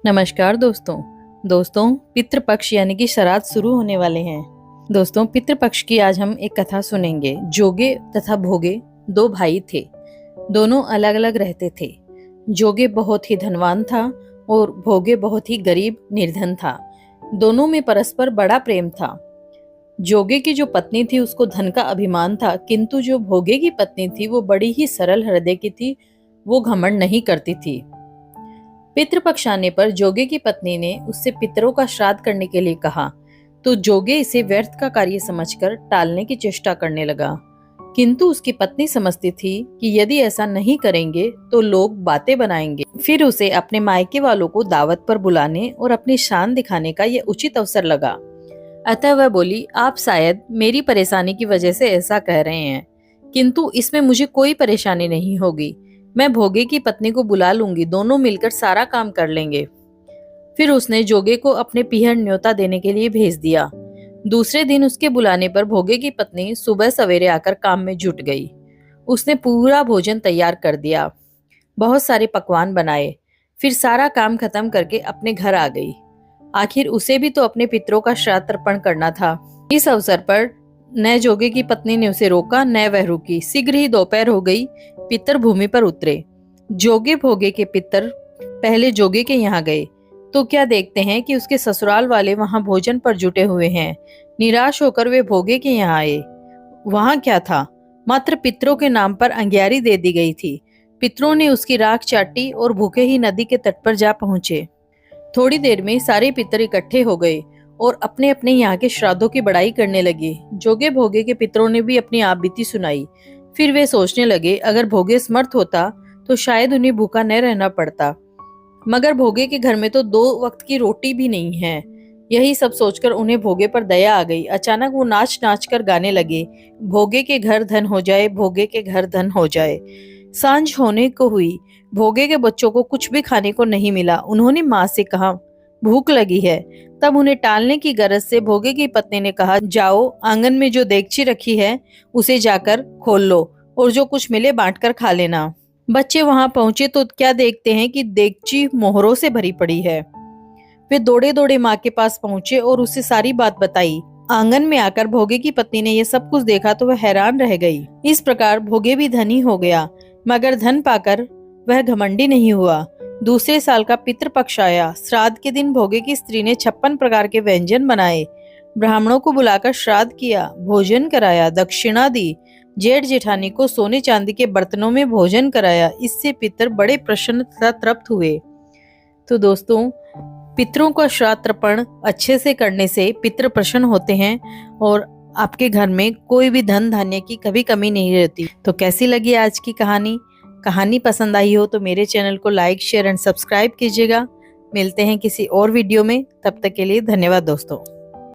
नमस्कार दोस्तों पितृपक्ष यानी कि श्राद्ध शुरू होने वाले हैं। दोस्तों, पितृपक्ष की आज हम एक कथा सुनेंगे। जोगे तथा भोगे दो भाई थे। दोनों अलग अलग रहते थे। जोगे बहुत ही धनवान था और भोगे बहुत ही गरीब निर्धन था। दोनों में परस्पर बड़ा प्रेम था। जोगे की जो पत्नी थी उसको धन का अभिमान था, किंतु जो भोगे की पत्नी थी वो बड़ी ही सरल हृदय की थी। वो घमंड नहीं करती थी। पितृपक्ष आने पर जोगे की पत्नी ने उससे पितरों का श्राद्ध करने के लिए कहा, तो जोगे इसे व्यर्थ का कार्य समझकर टालने की चेष्टा करने लगा। किंतु उसकी पत्नी समझती थी कि यदि ऐसा नहीं करेंगे तो लोग बातें बनाएंगे। फिर उसे अपने मायके वालों को दावत पर बुलाने और अपनी शान दिखाने का यह उचित अवसर लगा। अतः वह बोली, आप शायद मेरी परेशानी की वजह से ऐसा कह रहे हैं, किंतु इसमें मुझे कोई परेशानी नहीं होगी। मैं भोगे की पत्नी को बुला लूंगी, दोनों मिलकर सारा काम कर लेंगे। फिर उसने जोगे को अपने पीहर न्योता देने के लिए भेज दिया। दूसरे दिन उसके बुलाने पर भोगे की पत्नी सुबह सवेरे आकर काम में जुट गई। उसने पूरा भोजन तैयार कर दिया, बहुत सारे पकवान बनाए, फिर सारा काम खत्म करके अपने घर आ गई। आखिर उसे भी तो अपने पितरों का श्राद्ध तर्पण करना था। इस अवसर पर न जोगे की पत्नी ने उसे रोका न वह रुकी। शीघ्र ही दोपहर हो गई। पितर भूमि पर उतरे। जोगे भोगे के पितर पहले जोगे के यहाँ गए तो क्या देखते हैं कि उसके ससुराल वाले वहां भोजन पर जुटे हुए हैं। निराश होकर वे भोगे के यहाँ आए। वहां क्या था, मात्र पितरों के नाम पर अंग्यारी दे दी गई थी। पितरों ने उसकी राख चाटी और भूखे ही नदी के तट पर जा पहुंचे। थोड़ी देर में सारे पितर इकट्ठे हो गए और अपने अपने यहाँ के श्राद्धों की बड़ाई करने लगे। जोगे भोगे के पितरों ने भी अपनी आपबीती सुनाई। फिर वे सोचने लगे, अगर भोगे समर्थ होता तो शायद उन्हें भूखा न रहना पड़ता, मगर भोगे के घर में तो 2 वक्त की रोटी भी नहीं है। यही सब सोचकर उन्हें भोगे पर दया आ गई। अचानक वो नाच नाच कर गाने लगे, भोगे के घर धन हो जाए, भोगे के घर धन हो जाए। सांझ होने को हुई। भोगे के बच्चों को कुछ भी खाने को नहीं मिला। उन्होंने माँ से कहा, भूख लगी है। तब उन्हें टालने की गरज से भोगे की पत्नी ने कहा, जाओ आंगन में जो देगची रखी है उसे जाकर खोल लो और जो कुछ मिले बांटकर खा लेना। बच्चे वहां पहुंचे तो क्या देखते हैं कि देगची मोहरों से भरी पड़ी है। वे दौड़े दौड़े माँ के पास पहुंचे और उसे सारी बात बताई। आंगन में आकर भोगे की पत्नी ने यह सब कुछ देखा तो वह हैरान रह गई। इस प्रकार भोगे भी धनी हो गया, मगर धन पाकर वह घमंडी नहीं हुआ। दूसरे साल का पितृपक्ष आया। श्राद्ध के दिन भोगे की स्त्री ने 56 प्रकार के व्यंजन बनाए। ब्राह्मणों को बुलाकर श्राद्ध किया, भोजन कराया, दक्षिणा दी। जेठ जेठानी को सोने चांदी के बर्तनों में भोजन कराया। इससे पितर बड़े प्रसन्न तथा तृप्त हुए। तो दोस्तों, पितरों का श्राद्ध तर्पण अच्छे से करने से पितर प्रसन्न होते हैं और आपके घर में कोई भी धन धान्य की कभी कमी नहीं रहती। तो कैसी लगी आज की कहानी पसंद आई हो तो मेरे चैनल को लाइक, शेयर एंड सब्सक्राइब कीजिएगा। मिलते हैं किसी और वीडियो में। तब तक के लिए धन्यवाद दोस्तों।